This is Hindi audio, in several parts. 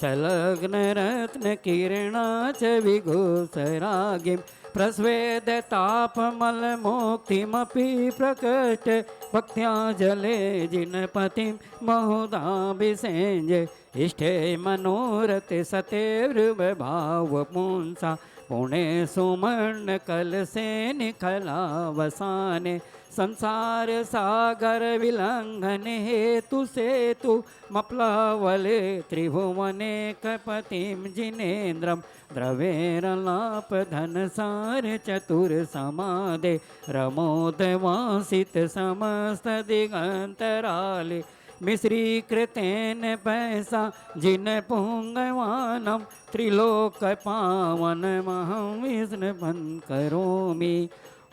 संलग्न रत्न किरणा च विघोषरागिं प्रस्वेदतापमल मुक्तिमपि प्रकृष्ट भक्त्या जले जिनपतिं महोदाभिषेञ्जे इष्टे मनोरथ सतेर्भाव पुंसा पुणे सुमर्ण कलसे निखलावसाने संसार सागर विलंघन हेतु सेतु मप्लावले त्रिभुवने कपतिं जिनेन्द्रं द्रवेरलाप धनसार चतुर समादे रमोदवासित समस्त दिगंतराले मिश्रीकृतेन पैसा जिन पुंगवानम त्रिलोक पावनमहं विष्णुवन् करोमि।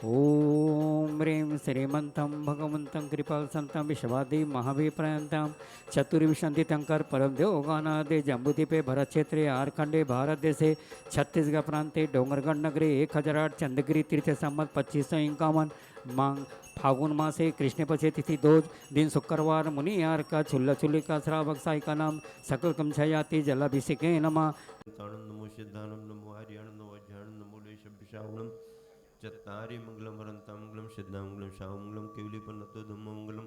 ओम ह्रीं श्रीमन्तं भगवन्तं कृपाल संतं विश्वादि महाभिप्रयन्तं चतुर्विशंतितंकर परमदेवगानादे जम्बूद्वीपे भरत क्षेत्रे आरखंडे भारत देशे छत्तीसगढ़ प्रांते डोंगरगढ़ नगरे 1008 चंद्रगिरी तीर्थ संमत 2551 मांग फागुन मासे कृष्ण पक्षे तिथि 2 दिन शुक्रवार मुनि यार का छुल्ला छुल्ली का श्रावक साई का नाम सकल कमछयाति जलाभिषेके नमः। नमो सिद्धानम नमो हरियाणम नमो अज्ञानम नमो लेशभ्यशावनम चत्तारि मंगलम वरंता मंगलम सिद्धा मंगलम शाह मंगलम केवली पन्नतो धम्म मंगलम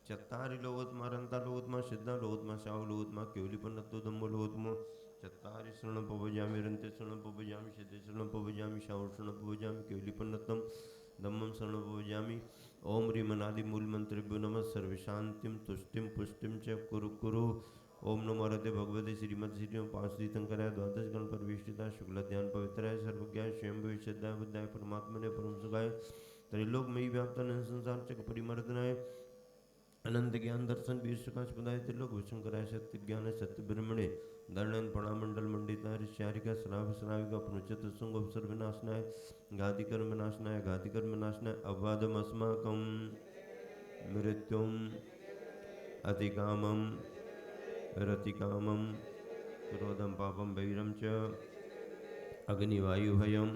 चत्तारि लोगोत्मा रंता लोगोत्मा सिद्धा लोगोत्मा शाह लोगोत्मा केवली पन्नतो धम्म लोगोत्मा चत्तारि शरणं पवजामि रंते शरणं पवजामि सिद्धे शरणं पवजामि शाह शरणं पवजामि केवली पन्नतम धम्मं शरणं पवजामि। ओम ह्रीं अनादि मूल मंत्रेभ्यो नमः सर्व शांतिम तुष्टिम पुष्टिम च कुरु कुरु। ओम नमो हरते भगवते श्रीमद श्री 5 तीर्थंकराय द्वादश गण परविष्टिता शुक्ल ध्यान पवित्राय सर्वज्ञाय स्वयं विशुद्धाय बुद्धाय परमात्मने परम सुखाय त्रिलोक मयि व्याप्तान संसार चक परिमर्दनाय अनंत ज्ञान दर्शन वीर सुखाश पदाय त्रिलोक विशंकराय सत्य ज्ञान सत्य ब्रह्मणे दर्णन प्रणामंडल मंडिता ऋष्यारिका श्राव श्राविका पुनचत सुंग अवसर विनाशनाय घातिकर विनाशनाय घातिकर विनाशनाय अवादम अस्माकम मृत्युम अतिकामम रतिकामं क्रोधं पापं वैरं च अग्निवायुभयं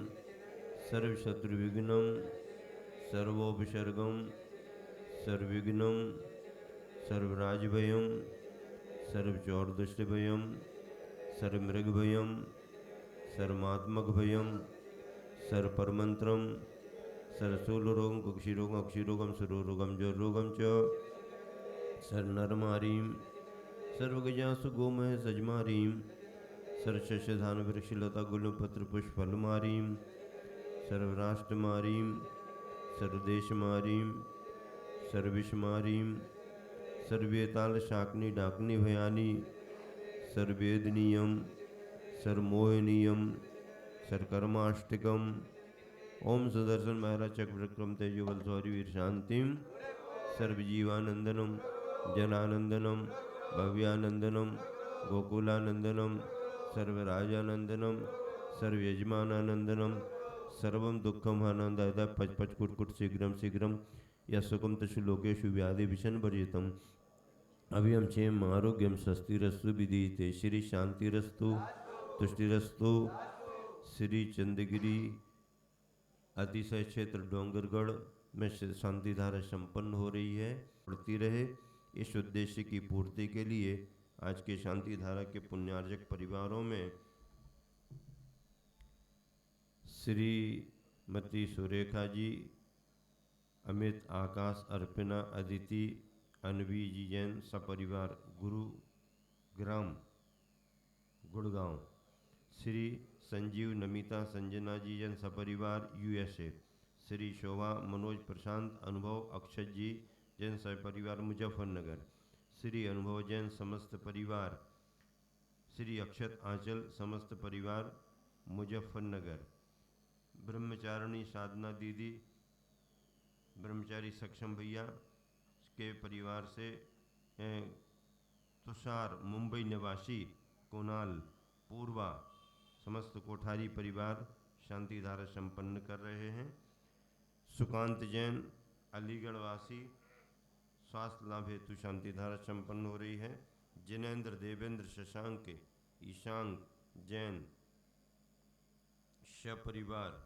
सर्वशत्रुविघ्नं सर्वोपसर्गं सर्वविघ्नं सर्वराजभयं सर्वचौरदुष्टभयं सर्वमृगभयं सर्वमात्मकभयं सर्वपरमंत्रं सर्वशूलरोगं कुक्षिरोगं अक्षिरोगं सुरोरोगं ज्वररोगं च सर्वनरमारीं सर्वगजासु गोमय सजमारीं सर्वशस्यधान वृक्षलता गुलपत्र पुष्प फलमारीं सर्वराष्ट्रमारीं सर्वदेशमारीं सर्विषमारीं सर्वेताल शाकनी डाकनी भयानी सर्वेदनीयम सर्वमोहनीयम सर्वकर्माष्टकम। ओम सुदर्शन महाराज चक्रविक्रम तेजोबल सौरी वीर शांतिम सर्वजीवानंदनम जनानंदनम भव्यानंदनम गोकुलानंदनम सर्वराजानंदनम सर्वयजमानानंदनम सर्वं दुःखम आनंदाय पच पच कुट शीघ्रम शीघ्रम यशुकम तशु लोकेशु व्याधि विषण वर्जितम अभियम क्षेम आरोग्यम स्वस्तिरस्तु विधीते श्री शांतिरस्तु तुष्टिरस्तु। श्री चंद्रगिरी अतिशय क्षेत्र डोंगरगढ़ में शांति धारा संपन्न हो रही है, बढ़ती रहे। इस उद्देश्य की पूर्ति के लिए आज के शांति धारा के पुण्यार्जक परिवारों में श्रीमती सुरेखा जी, अमित, आकाश, अर्पिना, अदिति, अनवी जी जैन सपरिवार गुरुग्राम गुड़गांव। श्री संजीव, नमिता, संजना जी जैन सपरिवार USA। श्री शोभा, मनोज, प्रशांत, अनुभव, अक्षत जी जैन सपरिवार मुजफ्फरनगर। श्री अनुभव जैन समस्त परिवार, श्री अक्षत आंचल समस्त परिवार मुजफ्फरनगर। ब्रह्मचारिणी साधना दीदी, ब्रह्मचारी सक्षम भैया के परिवार से तुषार मुंबई निवासी, कुणाल, पूर्वा, समस्त कोठारी परिवार शांति धारा संपन्न कर रहे हैं। सुकांत जैन अलीगढ़ वासी, स्वास्थ्य लाभ हेतु शांति धारा संपन्न हो रही है। जिनेन्द्र, देवेंद्र, शशांक, ईशांक जैन सपरिवार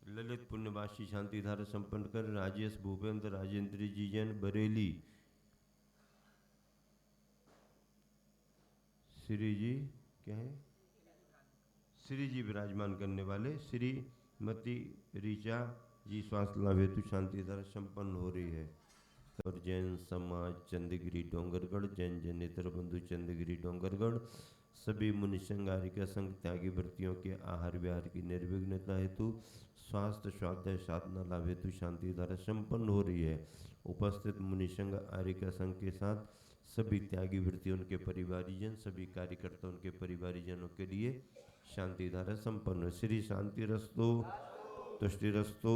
ललित पुण्यवासी शांति धारा संपन्न कर। राजेश, भूपेंद्र, राजेंद्र जी जैन बरेली। श्री जी क्या है, श्री जी विराजमान करने वाले श्रीमती ऋचा जी स्वास्थ्य लाभ हेतु शांति धारा संपन्न हो रही है। और जैन समाज चंदगिरी डोंगरगढ़, जैन जनेतर बंधु चंदगिरी डोंगरगढ़, सभी मुनि संघारिका संघ त्यागी व्रतियों के आहार विहार की निर्विघ्नता हेतु स्वास्थ्य स्वाध्याय साधना लाभ हेतु शांति धारा संपन्न हो रही है। उपस्थित मुनि संघ आरिका संघ के साथ सभी त्यागी वृत्तियों के परिवारीजन, सभी कार्यकर्ता उनके परिवारीजनों के लिए शांति धारा संपन्न। श्री शांति रस्तो, तुष्टि रस्तो,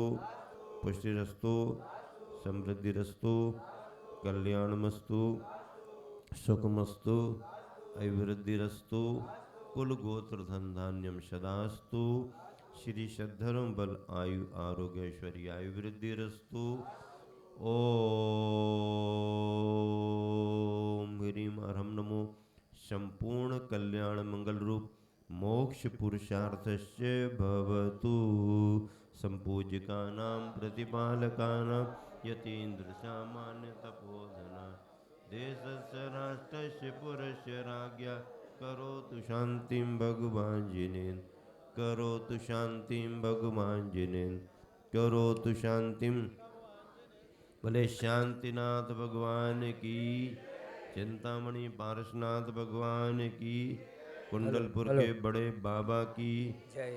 पुष्टि रस्तो, समृद्धि रस्तो, कल्याण मस्तु, सुखमस्तु, अभिवृद्धि रस्तो, कुल गोत्र धन धान्यम सदास्तु। श्री सद्धर्म बल आयु आरोग्य ऐश्वर्य अभिवृद्धि रस्तु। ओम ह्रीम अरहम नमो संपूर्ण कल्याण मंगल रूप मोक्ष पुरुषार्थस्य भवतु। संपूज्यकानां प्रतिपालकानां यतीन्द्र सामान्य तपोधना देशस्य राष्ट्रस्य पुरस्य राज्ञा करोतु शांतिं भगवान् जिनेन, करोतु शांतिं भगवान् जिनेन, करोतु शांतिं। भले शांतिनाथ भगवान की, चिंतामणि पारसनाथ भगवान की, कुंडलपुर के बड़े बाबा की,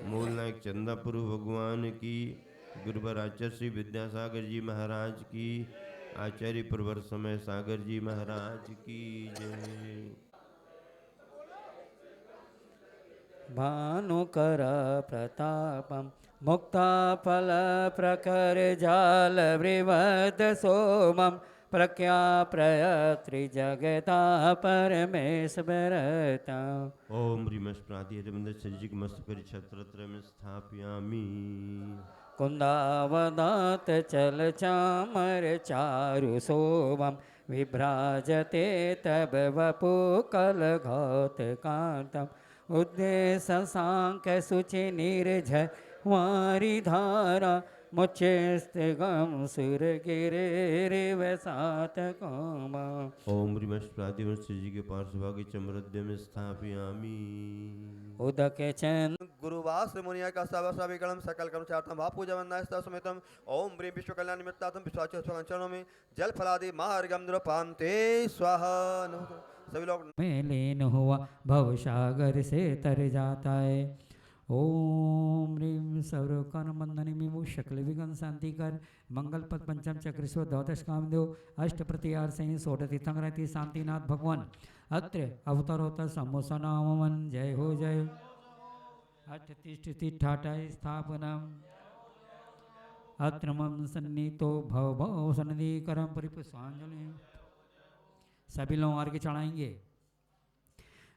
मूल नायक चंदापुर भगवान की, गुरुवर आचार्य श्री विद्यासागर जी महाराज की, आचार्य प्रवर समय सागर जी महाराज की जय। भानुकर प्रतापम मुक्ताफल प्रकर जाल वृवद सोमम प्रख्याप्रयत्रि जगता परमेश्वरता। ओम ह्रीमस्प्रादि रविंद्र सज्जिक मस्तकर छत्रत्र में स्थापयामि। कुंदावदात चल चामर चारु सोमम विभ्राजते तब वपु कल घौत कांतम उद्देश्य सांक सुचि निर्झ वारी धारा मुच्चेस्तिगम सुर गिरे वसात कामा। ओम ह्रीमस्प्रादि जी के पार्श्वभागी चमरद्य में स्थापयामि। उदक चंद गुरुवास मुनिया का सविकलम सकल कर्मचार्थम भापूजा वंदना समेतम ओम ब्रीम विश्व कल्याण निमित्तार्थम विश्वाच चरणों में जल फलादि महार्गम द्रपान्ते स्वाहा। सभी लोग में लीन हुआ भव सागर से तर जाता है। ओम ह्रीम सर्वकर्ण मंदनी मिमु शकल विघ्न शांति कर मंगल पद पंचम चक्रेश्वर द्वादश कामदेव अष्ट प्रतिहार सही सोडति तंगरति शांतिनाथ भगवान अत्र अवतार होता समोसा नामवन। जय हो जय। अष्ट तिष्ठति ठाटा स्थापनम अत्र मम सन्नीतो भव भव सन्निधि करम परिपुष्पांजलि। सभी लोग अर्घ्य चढ़ाएंगे।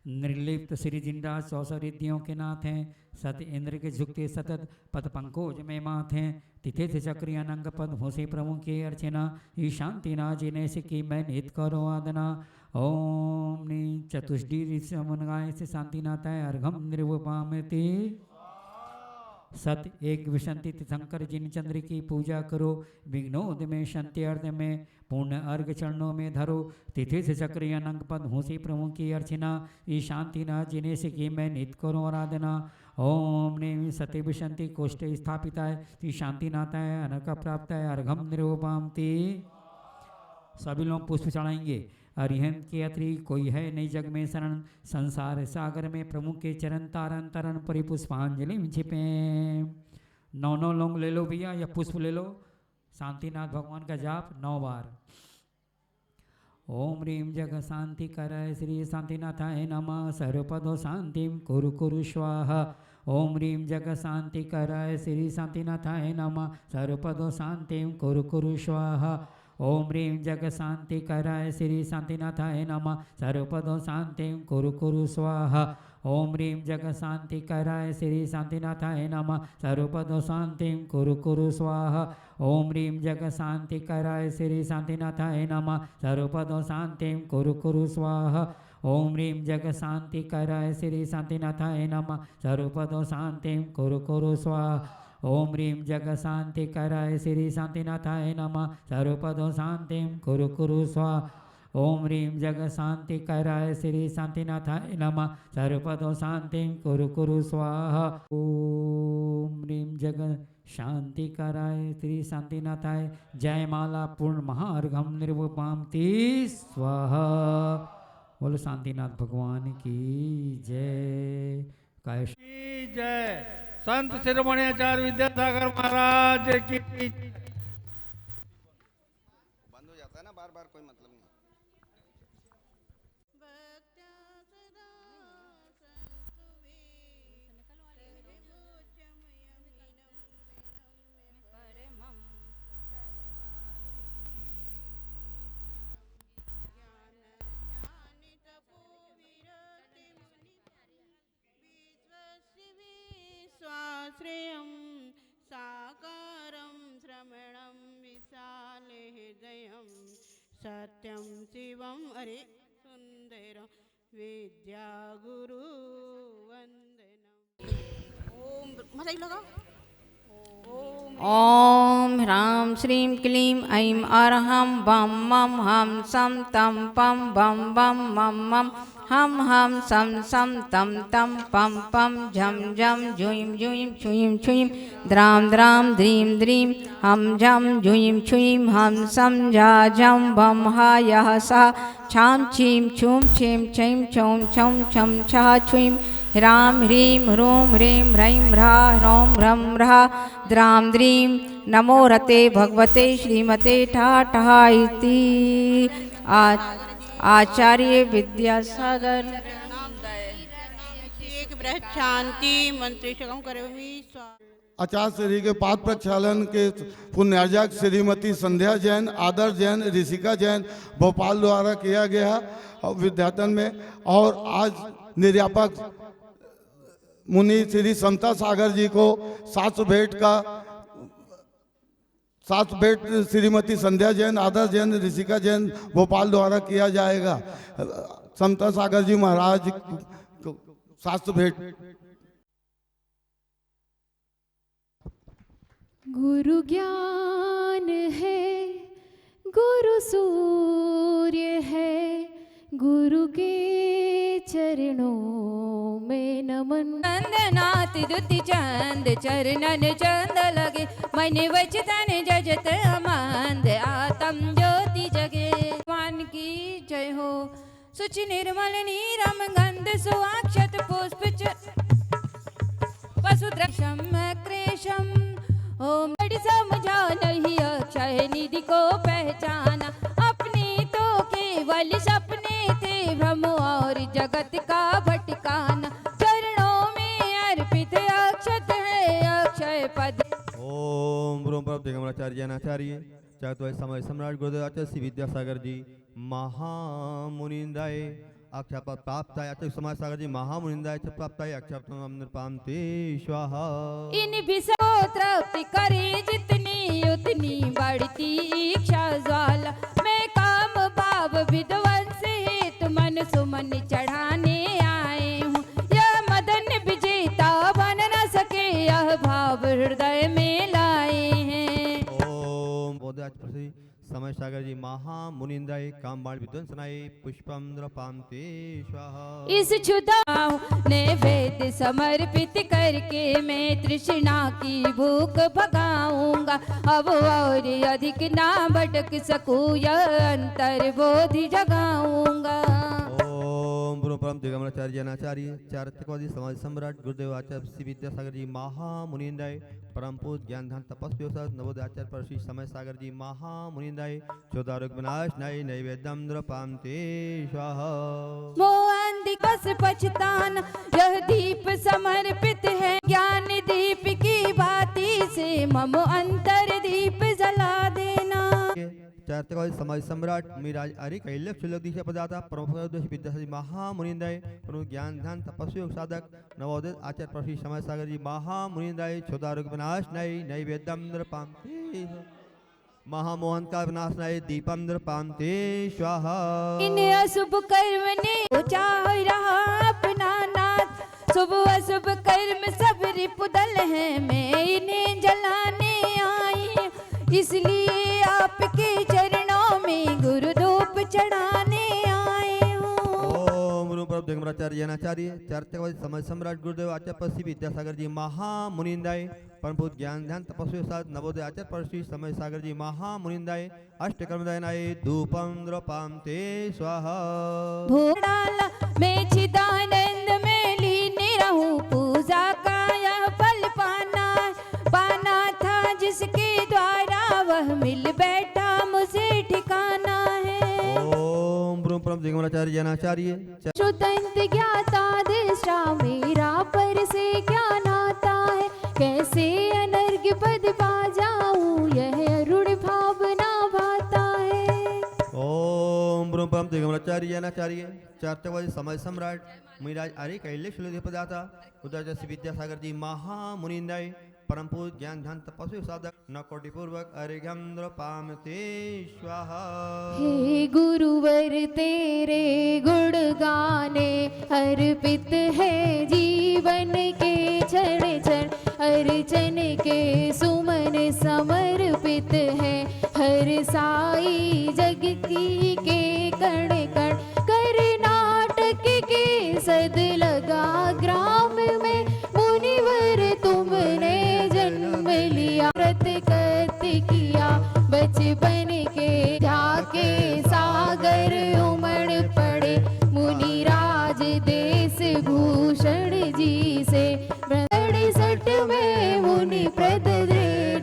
निर्लिप्त श्री जिंदा सौ रिद्धियों के नाथ हैं, सत इंद्र के झुकते सतत पद पंकोज में माथ हैं। तिथे थे चक्री अनंग पद भूसे प्रभु की अर्चना ई शांति ना जिने से की मैं नित करो आदना। ओम नी चतुष्डी समुनगाय से शांति नाता है अर्घम निर्वपामति। सत एक विशंति शंकर जिन चंद्र की पूजा करो विघ्नोद में शांति अर्ध में पूर्ण अर्घ चरणों में धरो। तिथि से चक्रिय अनंग पद हूसी प्रभु की अर्चना ई शांति ना जिने से की मैं नित करो आराधना। ओम ने सत्य विशंति कोष्ठ स्थापिता है ती शांति नाता है अनक प्राप्त है अर्घम निरूपामती। सभी लोग पुष्प चढ़ाएंगे। अरिहंत के अतिरिक्त कोई है नहीं जग में शरण, संसार सागर में प्रभु के चरण तारण तरण परिपुष्पांजलि छिपे। 9 लोग ले लो भैया या पुष्प ले लो। शांतिनाथ भगवान का जाप 9 बार। ओम ह्रीम जग शांति कर श्री शांतिनाथाय नमः सर्वपदो शांतिम कुरु कुरु स्वाहा। ओम ह्रीम जग शांति कर श्री शांतिनाथाय नमः सर्वपदो शांतिम कुरु कुरु स्वाहा। ओम ह्रीम जग शांति कराय श्री शांतिनाथाय नमः सर्वपदो शांतिं कुरु कुरु स्वाहा। ओम ह्रीम जग शांति कराय श्री शांतिनाथाय नमः सर्वपदो शांतिं कुरु कुरु स्वाहा। ओम ह्रीम जग शांति कराय श्री शांतिनाथाय नमः सर्वपदो शांतिं कुरु कुरु स्वाहा। ओम ह्रीम जग शांति कराय श्री शांतिनाथाय नमः सर्वपदो शांतिं कुरु कुरु स्वाहा। ओम ह्रीम जग शांति कराय श्री शांतिनाथाय नमः सर्वपदो शांतिं कुरु कुरु स्वाहा। ओम ह्रीं जग शांति कराय श्री शांतिनाथाय नमः सर्वपदो शांति कुरु कुरु स्वाहा। ओम ह्रीं जग शांति कराय श्री शांतिनाथाय जय माला पूर्ण महार्घम निर्वपाम ते स्वाहा। बोलो शांतिनाथ भगवान की जय। काय की जय। संत शिरोमणि आचार्य विद्यासागर महाराज की बंद हो जाता है ना बार बार, कोई मतलब नहीं। स्वाश्रयं साकारं श्रमणं विशाले हृदयं सत्यं शिवं अरे सुंदरं विद्यागुरु वंदनम्। ओम मजा लगाओ। ओम ह्रां श्रीं क्लीं ऐं अरहं बम मम हम सम तम पम बम बम मम मम हम सम तम तम पम पम झम झम जुईं जुईं छुईं छुईं द्राम द्राम द्रीं द्रीं हम झम जुईं छुईं हम सम झा झम बम हा यह सा छाम छीं छूम छीं छीं छौं छौं छम छा छुईं ह्रां ह्रीं ह्रूं ह्रीं ह्रैं ह्रा ह्रौं ह्रं ह्रा द्रां द्रीं नमो रते भगवते श्रीमते ठा ठा इति। आचार्य विद्यासागर शांति मंत्री सुगम करोमि। आचार्य श्री के पाद प्रक्षालन के पुण्यार्जक श्रीमती संध्या जैन, आदर्श जैन, ऋषिका जैन भोपाल द्वारा किया गया विद्यार्थन में। और आज निर्यापक मुनि श्री समता सागर जी को शास्त्र भेंट श्रीमती संध्या जैन, आदर्श जैन, ऋषिका जैन भोपाल द्वारा किया जाएगा। समता सागर जी महाराज को शास्त्र भेंट। गुरु ज्ञान है, गुरु सूर्य है, गुरु के चरणों में नमन। नाथ दुति चंद चरणन चंद लगे, मैंने वचन जजत अमंद आत्म ज्योति जगे। भगवान की जय हो। सुचि निर्मल नीरम गंध सुवाक्षत पुष्प वसुद्रक्षम क्रेशम। ओम समझा नहीं अक्षय निधि को पहचाना, अपने तो केवल सपने थे भ्रम और जगत का भटकाना। चरणों में अर्पित अक्षत है अक्षय पद। ओम ब्रह्म प्रभ दिगंबराचार्य जैनाचार्य चातुर्य समय सम्राट गुरुदेव आचार्य श्री विद्यासागर जी महामुनिंदाय अक्षापद प्राप्ताय आचार्य समाज सागर जी महामुनिंदाय प्राप्ताय अक्षापद नृपांते स्वाहा। इन विषय तृप्ति करे जितनी उतनी बढ़ती इच्छा ज्वाला। मैं काम भाव विध्वंस हेतु मन सुमन चढ़ाने आए हूँ। यह मदन विजेता बन न सके, यह भाव हृदय में लाए हैं। ओम बोधाचार्य समय सागर जी महामुनिंदाय कामबाण विध्वंसनाय पुष्पम नृपांते स्वाहा। इस क्षुधाओं ने वेद समर्पित करके मैं तृष्णा की भूख भगाऊंगा। अब और अधिक ना भटक सकूं, यह अंतर बोधि जगाऊंगा। ओम ब्रह्म परम दिगंबराचार्य जैनाचार्य चारित्रवादी समाज सम्राट गुरुदेव आचार्य श्री विद्यासागर जी महामुनिंदाय परम पूज्य ज्ञान ध्यान तपस्वी नवोदय आचार्य परश्री समय सागर जी महामुनिंदाय चौदारोग विनाश नय नैवेद्यम नृपांते स्वाहा। मोहन दिवस पछताना, यह दीप समर्पित है ज्ञान दीप की भांति से मम अंतर दीप जला देना। चारित्रवादी समाज सम्राट मिराज आर्य कैलक शुल्क दीक्षा प्रदाता परम विद्यासागर महामुनिंदाय परम ज्ञान ध्यान तपस्वी साधक नवोदय आचार्य परश्री समय सागर जी महामुनिंदाय चौदारोग विनाश नय नैवेद्यम नृपांते महामोहन का विनाश नय दीपम नृपांते स्वाहा। इन अशुभ कर्म ने चाह रहा अपना नाथ, शुभ अशुभ कर्म सब रिपुदल है, मैं इन्हें जलाने आई। इसलिए आपके चरणों में गुरु धूप चढ़ाने दिगंबराचार्य जैनाचार्य चर्चकवादी समाज सम्राट गुरुदेव आचार्य पश्री विद्यासागर जी महामुनिंदाय परम पूज्य ज्ञान ध्यान तपस्वी साध नवोदय आचार्य परश्री समय सागर जी महामुनिंदाय अष्टकर्मदायनाय धूपम द्रपाम ते स्वाहा। भोडाला मैं चिदानंद में लीन रहूं, पूजा का यह फल पाना था जिसके द्वारा वह मिल बैठा मुझे ठिकाना है। ओम ब्रह्म परम दिगंबराचार्य जैनाचार्य श्रुतंत ज्ञाता दृष्टा मेरा पर से क्या नाता है, कैसे अनर्घ्य पद पा जाऊं यह अरुण भावना भाता है। ओम ब्रह्म परम दिगंबराचार्य जैनाचार्य चर्चकवादी समाज सम्राट मुनिराज आर्य कैलेश पदाता उदय विद्यासागर जी महामुनिंदाय परम पूज्य ज्ञान ध्यान तपस्वी साधक न कोटि पूर्वक अर्घ्यम पामते स्वाहा। हे गुरुवर तेरे गुण गाने अर्पित है जीवन के क्षण क्षण, अर्चन के सुमन समर्पित है हर साई जग की के कण कण, कर्नाटक के सद लगा ग्राम में मुनिवर तुमने जन्म लिया, व्रत करते किया बचपन के जाके सागर उमड़ पड़े, मुनिराज देश भूषण जी से 67 में मुनि प्रद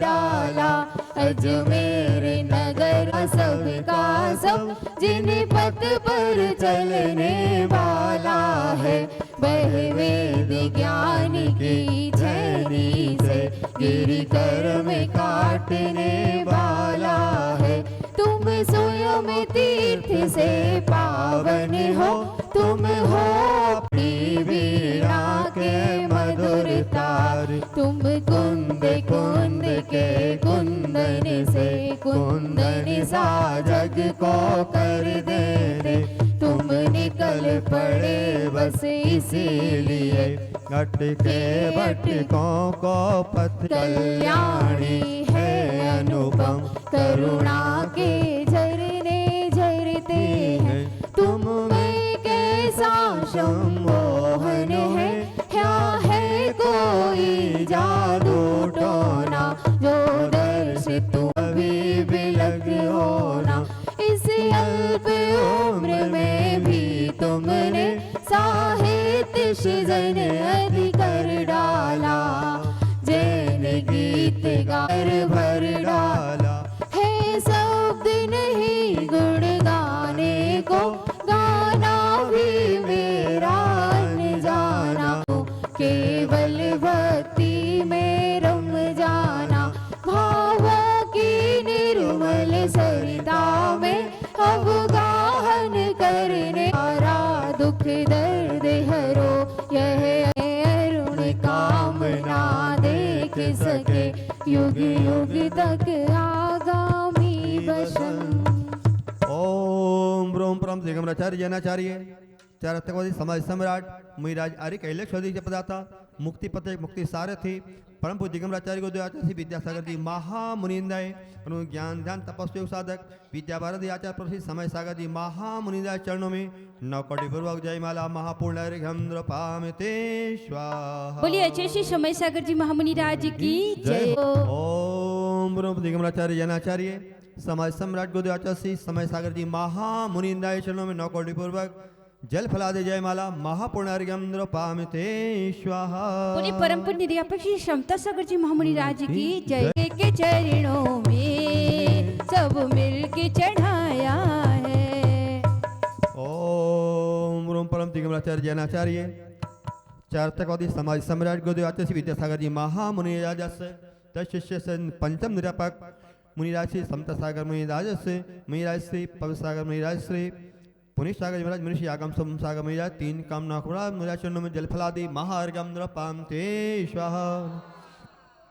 डाला, अजमेर नगर सब का सब जिन पथ पर चलने वाला है, वेद ज्ञान की झरी से गिरी कर में काटने वाला है, तुम स्वयं तीर्थ से पावन हो, तुम हो अपनी वीणा के मधुर तार, तुम कुंद कुंद के कुंदन से कुंदन सा जग को कर दे, तुम निकल पड़े बस इसीलिए अटके भटकों को पथ, कल्याणी है अनुपम करुणा के झरने झरते हैं, तुम में कैसा सम्मोहन है, क्या है कोई जादू टोना, जो दर्श तुम अभी बिलग होना, इस अल्प उम्र में भी तुमने साहित्य सृजन अधि कर डाला, जैन गीत गार भर डाला, है शब्द नहीं गुण गाने को, गाना भी मेरा न जाना, केवल भक्ति में रम जाना, भावों की निर्मल सरिता में अवगाहन करने वाला, दुख दर्द हरो यह अरुण कामना देख सके, युग युग तक आगामी वसन। ओम ब्रह्म परम दिगंबराचार्य जैनाचार्य चारतकवादी समाज सम्राट मुनिराज आर्य कैलेश के पदाता मुक्ति पते मुक्ति सारथी परम पूज्य दिगंबराचार्य को आचार्य विद्यासागर जी महामुनिंदाय ज्ञान ध्यान तपस्वी साधक विद्या भारती आचार्य प्रसिद्ध समय सागर जी महामुनिंदाय चरणों में 9 कोटि पूर्वक जय माला महापूर्ण पामते स्वाहा। बोलिए अच्छे श्री समय सागर जी महामुनि राज की जय। ओम ब्रह्म दिगंबराचार्य जैनाचार्य समाज सम्राट गुरुदेव आचार्य समय सागर जी महामुनिंदाय चरणों में 9 कोटि पूर्वक जल फलादे जय माला महापूर्ण पामते स्वाहा। बोलिए परम पुण्य निरापक्षी क्षमता सागर जी महामुनि राज की जय। के चरणों में सब मिल के चढ़ाया है। ओम ब्रह्म परम दिगंबराचार्य जैनाचार्य चारतकवादी समाज सम्राट गुरुदेव आचार्य विद्यासागर जी महामुनि राजस्य तशिष्य से पंचम निरापक मुनिराज श्री समता सागर मुनिराज से मुनिराज श्री पवित्र सागर मुनिराज श्री पुनिश सागर महाराज मनुष्य आगम सोम सागर मुनिराज 3 कामना खुरा मुनिराज चरणों में जल फलादि महार्गम पामते स्वाहा।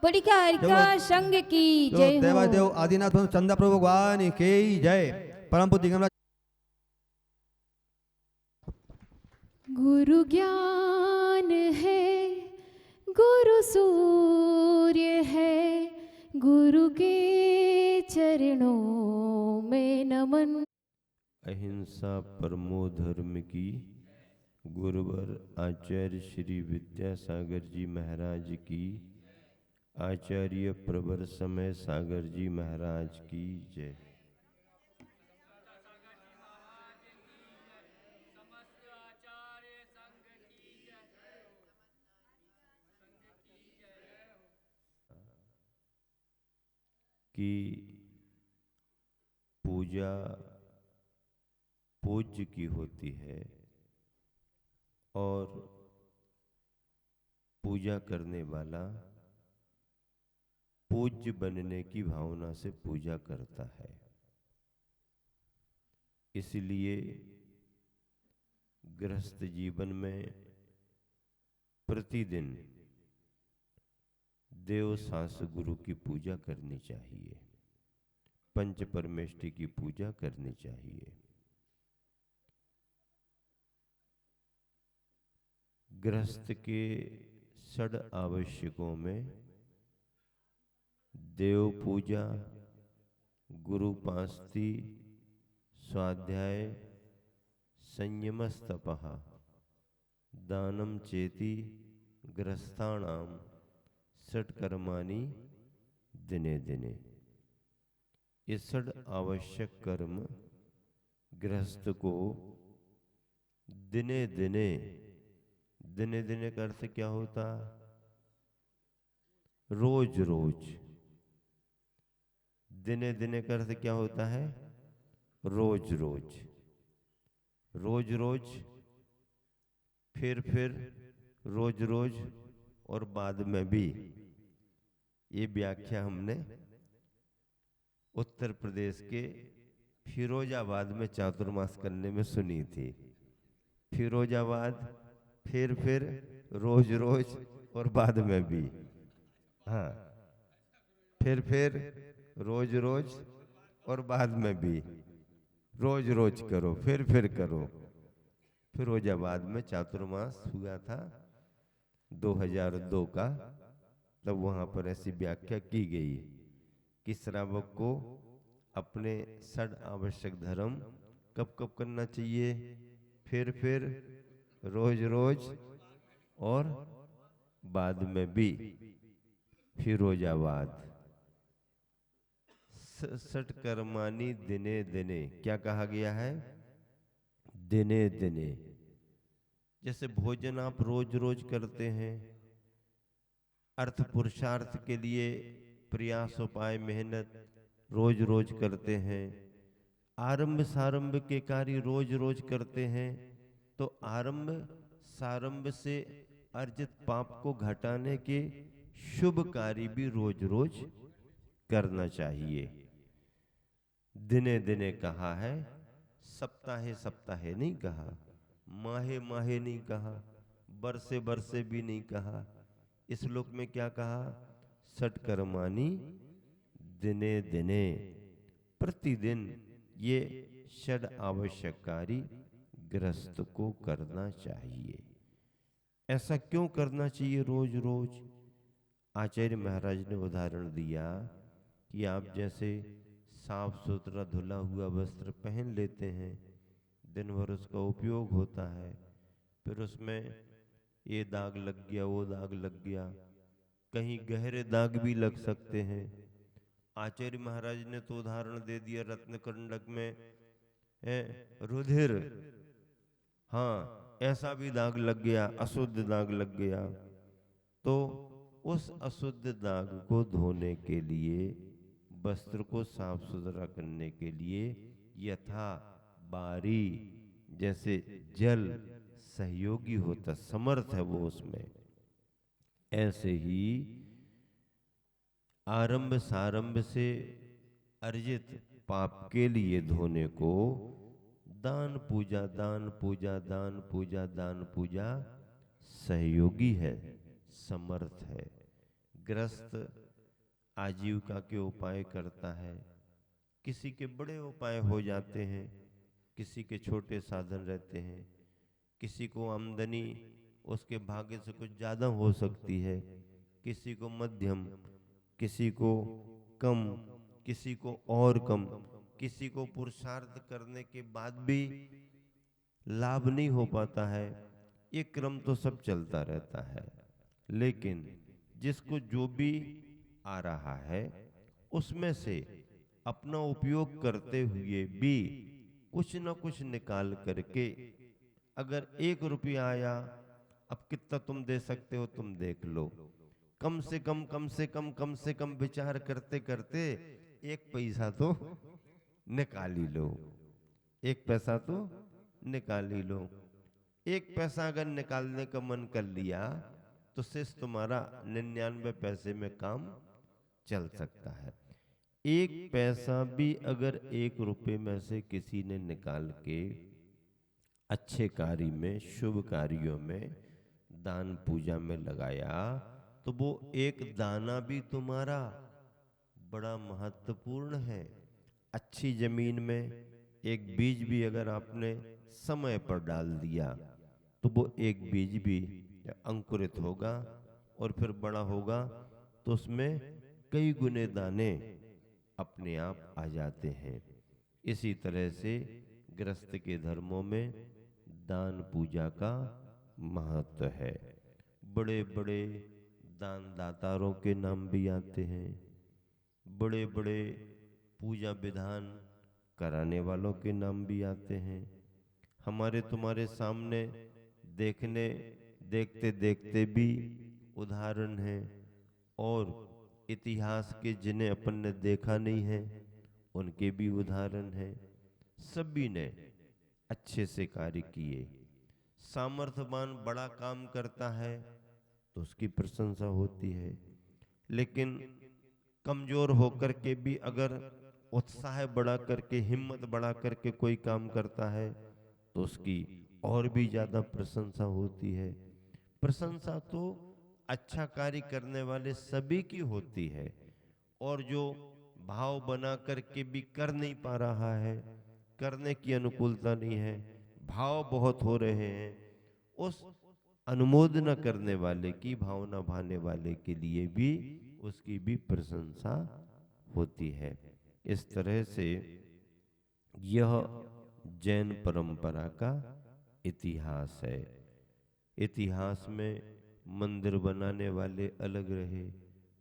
बड़ी कारिका संघ की जय हो। देवादेव आदिनाथ चंदा प्रभु भगवान की जय। परम पूज्य दिगंबराचार्य गुरु ज्ञान है, गुरु सूर्य है, गुरु के चरणों में नमन। अहिंसा परमो धर्म की गुरुवर आचार्य श्री विद्यासागर जी महाराज की, आचार्य प्रवर समय सागर जी महाराज की जय। कि पूजा पूज्य की होती है और पूजा करने वाला पूज्य बनने की भावना से पूजा करता है। इसलिए गृहस्थ जीवन में प्रतिदिन देव सास गुरु की पूजा करनी चाहिए, पंच परमेष्टि की पूजा करनी चाहिए। गृहस्थ के षड आवश्यकों में देव पूजा, गुरु पास्ति, स्वाध्याय, संयमस्तपः, दानम चेति गृहस्थानाम षट्कर्माणि दिने दिने। ये षड आवश्यक कर्म गृहस्थ को दिने दिने, दिने दिने का अर्थ क्या होता? रोज रोज। दिने दिने का अर्थ क्या होता है? रोज रोज। रोज रोज, फिर रोज रोज और बाद में भी। ये व्याख्या हमने उत्तर प्रदेश के फिरोजाबाद में चातुर्मास करने में सुनी थी। फिरोजाबाद, फिर रोज रोज और बाद में भी। हाँ, फिर रोज रोज और बाद में भी। रोज रोज करो, फिर करो। फिरोजाबाद में चातुर्मास हुआ था 2002 का। तब वहाँ पर ऐसी व्याख्या की गई कि श्रावक को अपने षड आवश्यक धर्म कब कब करना चाहिए? फिर रोज रोज और बाद में भी। फिरोजाबाद। षट्कर्माणि दिने दिने, क्या कहा गया है? दिने दिने। जैसे भोजन आप रोज रोज करते हैं, अर्थ पुरुषार्थ के लिए प्रयास उपाय मेहनत रोज रोज करते हैं, आरंभ सारंभ के कार्य रोज रोज करते हैं, तो आरंभ सारंभ से अर्जित पाप को घटाने के शुभ कार्य भी रोज रोज करना चाहिए। दिने दिने कहा है, सप्ताहे सप्ताहे नहीं कहा, माहे माहे नहीं कहा, बरसे बरसे भी नहीं कहा। इस श्लोक में क्या कहा? षट्कर्माणि दिने दिने, प्रतिदिन ये षड आवश्यक कार्य गृहस्थ को करना चाहिए। ऐसा क्यों करना चाहिए रोज रोज? आचार्य महाराज ने उदाहरण दिया कि आप जैसे साफ सुथरा धुला हुआ वस्त्र पहन लेते हैं, दिन भर उसका उपयोग होता है, फिर उसमें ये दाग लग गया, वो दाग लग गया, कहीं गहरे दाग भी लग सकते हैं। आचार्य महाराज ने तो उदाहरण दे दिया रत्नकंडक में रुधिर, हाँ ऐसा भी दाग लग गया, अशुद्ध दाग लग गया, तो उस अशुद्ध दाग को धोने के लिए, वस्त्र को साफ सुथरा करने के लिए यथा बारी, जैसे जल सहयोगी होता, समर्थ है वो उसमें, ऐसे ही आरंभ सारंभ से अर्जित पाप के लिए धोने को दान पूजा, दान पूजा, दान पूजा, दान पूजा सहयोगी है, समर्थ है। गृहस्थ आजीविका के उपाय करता है, किसी के बड़े उपाय हो जाते हैं, किसी के छोटे साधन रहते हैं, किसी को आमदनी उसके भाग्य से कुछ ज़्यादा हो सकती है, किसी को मध्यम, किसी को कम, किसी को और कम, किसी को पुरुषार्थ करने के बाद भी लाभ नहीं हो पाता है, ये क्रम तो सब चलता रहता है, लेकिन जिसको जो भी आ रहा है उसमें से अपना उपयोग करते हुए भी कुछ न कुछ निकाल करके, अगर 1 रुपया आया, अब कितना तुम दे सकते हो तुम देख लो, कम से कम विचार करते करते 1 पैसा तो निकाल ही लो, 1 पैसा तो निकाल ही लो। 1 पैसा अगर निकालने का मन कर लिया तो शेष तुम्हारा 99 पैसे में काम चल सकता है। 1 पैसा भी अगर 1 रुपए में से किसी ने निकाल के अच्छे कार्य में, शुभ कार्यों में, दान पूजा में लगाया तो वो एक दाना भी तुम्हारा बड़ा महत्वपूर्ण है। अच्छी जमीन में एक बीज भी अगर आपने समय पर डाल दिया तो वो एक बीज भी अंकुरित होगा और फिर बड़ा होगा तो उसमें कई गुने दाने अपने आप आ जाते हैं। इसी तरह से गृहस्थ के धर्मों में दान पूजा का महत्व है। बड़े बड़े दान दातारों के नाम भी आते हैं, बड़े बड़े पूजा विधान कराने वालों के नाम भी आते हैं। हमारे तुम्हारे सामने देखते देखते भी उदाहरण हैं, और इतिहास के जिन्हें अपन ने देखा नहीं है उनके भी उदाहरण हैं। सभी ने अच्छे से कार्य किए। सामर्थ्यवान बड़ा काम करता है तो उसकी प्रशंसा होती है, लेकिन कमजोर होकर के भी अगर उत्साह बढ़ा करके, हिम्मत बढ़ा करके कोई काम करता है तो उसकी और भी ज्यादा प्रशंसा होती है। प्रशंसा तो अच्छा कार्य करने वाले सभी की होती है, और जो भाव बना करके भी कर नहीं पा रहा है, करने की अनुकूलता नहीं है, भाव बहुत हो रहे हैं, उस अनुमोदना करने वाले की, भावना भाने वाले के लिए भी उसकी भी प्रशंसा होती है। इस तरह से यह जैन परंपरा का इतिहास है। इतिहास में मंदिर बनाने वाले अलग रहे,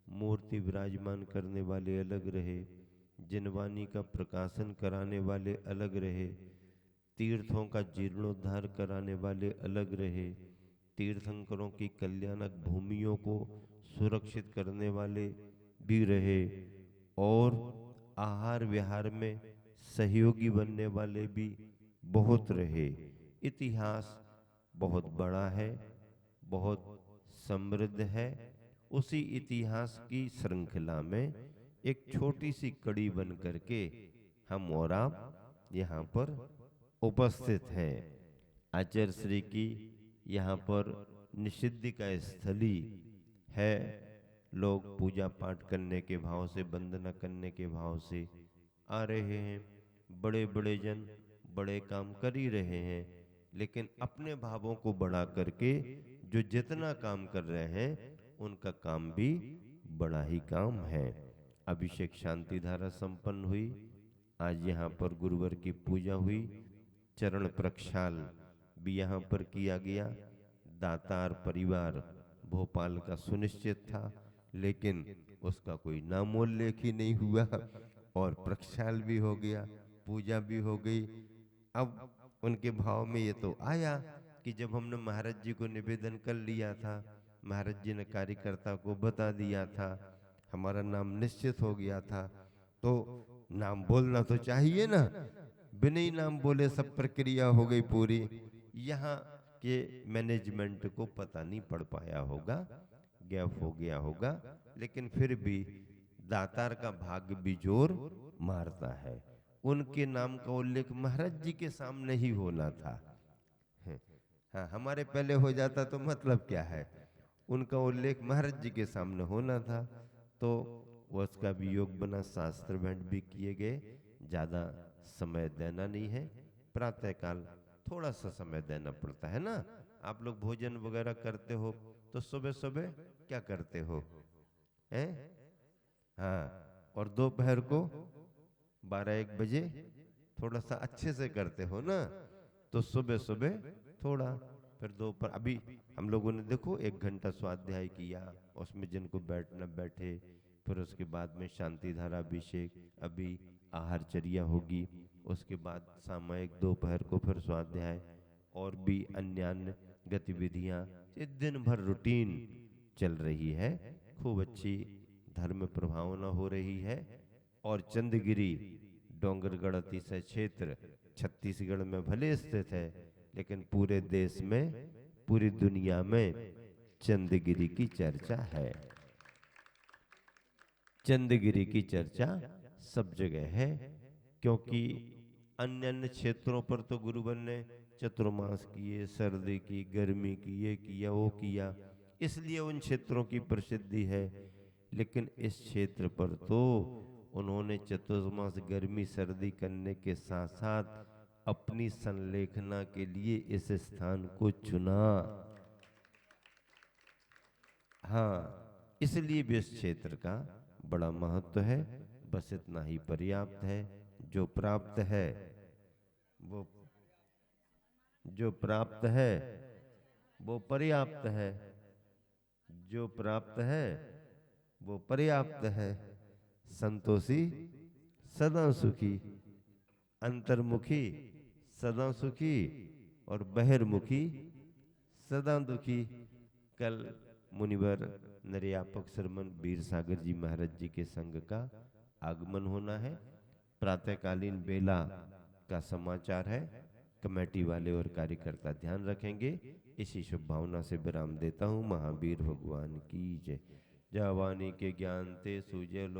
मूर्ति विराजमान करने वाले अलग रहे, जिनवानी का प्रकाशन कराने वाले अलग रहे, तीर्थों का जीर्णोद्धार कराने वाले अलग रहे, तीर्थंकरों की कल्याणक भूमियों को सुरक्षित करने वाले भी रहे, और आहार विहार में सहयोगी बनने वाले भी बहुत रहे। इतिहास बहुत बड़ा है, बहुत समृद्ध है। उसी इतिहास की श्रृंखला में एक छोटी सी कड़ी बन करके हम और आप यहाँ पर उपस्थित हैं। आचार्य श्री की यहाँ पर निषिद्धि का स्थली है। लोग पूजा पाठ करने के भाव से, वंदना करने के भाव से आ रहे हैं। बड़े बड़े जन बड़े काम कर ही रहे हैं, लेकिन अपने भावों को बढ़ा करके जो जितना काम कर रहे हैं उनका काम भी बड़ा ही काम है। अभिषेक शांति धारा संपन्न हुई। आज यहाँ पर गुरुवर की पूजा हुई। चरण प्रक्षाल भी यहाँ पर किया गया। दातार परिवार भोपाल का सुनिश्चित था, लेकिन उसका कोई नामोल्लेख ही नहीं हुआ, और प्रक्षाल भी हो गया, पूजा भी हो गई। अब उनके भाव में ये तो आया कि जब हमने महाराज जी को निवेदन कर लिया था, महाराज जी ने कार्यकर्ता को बता दिया था, हमारा नाम निश्चित हो गया था, तो नाम बोलना तो चाहिए ना। बिना ही नाम बोले सब प्रक्रिया हो गई पूरी। यहाँ के मैनेजमेंट को पता नहीं पड़ पाया होगा, गैप हो गया होगा, लेकिन फिर भी दातार का भाग्य भी जोर मारता है। उनके नाम का उल्लेख महाराज जी के सामने ही होना था। हाँ, हमारे पहले हो जाता तो मतलब क्या है, उनका उल्लेख महाराज जी के सामने होना था, तो उसका भी योग बना। शास्त्र भेंट भी किए गए। ज़्यादा समय देना नहीं है। प्रातःकाल थोड़ा सा समय देना पड़ता है ना। आप लोग भोजन वगैरह करते हो तो सुबह सुबह क्या करते हो, हैं? हाँ, और दोपहर को 12-1 बजे थोड़ा सा अच्छे से करते हो ना। तो सुबह सुबह थोड़ा फिर दोपहर अभी हम लोगों ने देखो 1 घंटा स्वाध्याय किया, उसमें जिनको बैठना बैठे, फिर उसके बाद में शांति धारा अभिषेक, अभी आहारचर्या होगी, उसके बाद सामयिक दोपहर को फिर स्वाध्याय और भी अन्य गतिविधियां, ये दिन भर रूटीन चल रही है। खूब अच्छी धर्म प्रभावना हो रही है। और चंदगिरी डोंगरगढ़ अतिशय क्षेत्र छत्तीसगढ़ में भले स्थित है, लेकिन पूरे देश में, पूरी दुनिया में चंदगिरी की चर्चा है। चंदगिरी की चर्चा सब जगह है, क्योंकि अन्य अन्य क्षेत्रों पर तो गुरुवन ने चतुर्मास किए, सर्दी की, गर्मी की, ये किया वो किया, इसलिए उन क्षेत्रों की प्रसिद्धि है। लेकिन इस क्षेत्र पर तो उन्होंने चतुर्मास गर्मी सर्दी करने के साथ साथ अपनी संलेखना के लिए इस स्थान को चुना। हाँ, इसलिए भी इस क्षेत्र का बड़ा महत्व है। बस इतना ही पर्याप्त है। जो प्राप्त है वो पर्याप्त है। जो प्राप्त है वो पर्याप्त है। संतोषी सदा सुखी, अंतर्मुखी सदा सुखी और बहिर्मुखी सदा दुखी। कल मुनिवर निर्यापक श्रमण वीर सागर जी महाराज जी के संग का आगमन होना है। प्रातःकालीन बेला का समाचार है। कमेटी वाले और कार्यकर्ता ध्यान रखेंगे। इसी शुभ भावना से विराम देता हूँ। महावीर भगवान की जय। जवानी के ज्ञान ते सूझे लो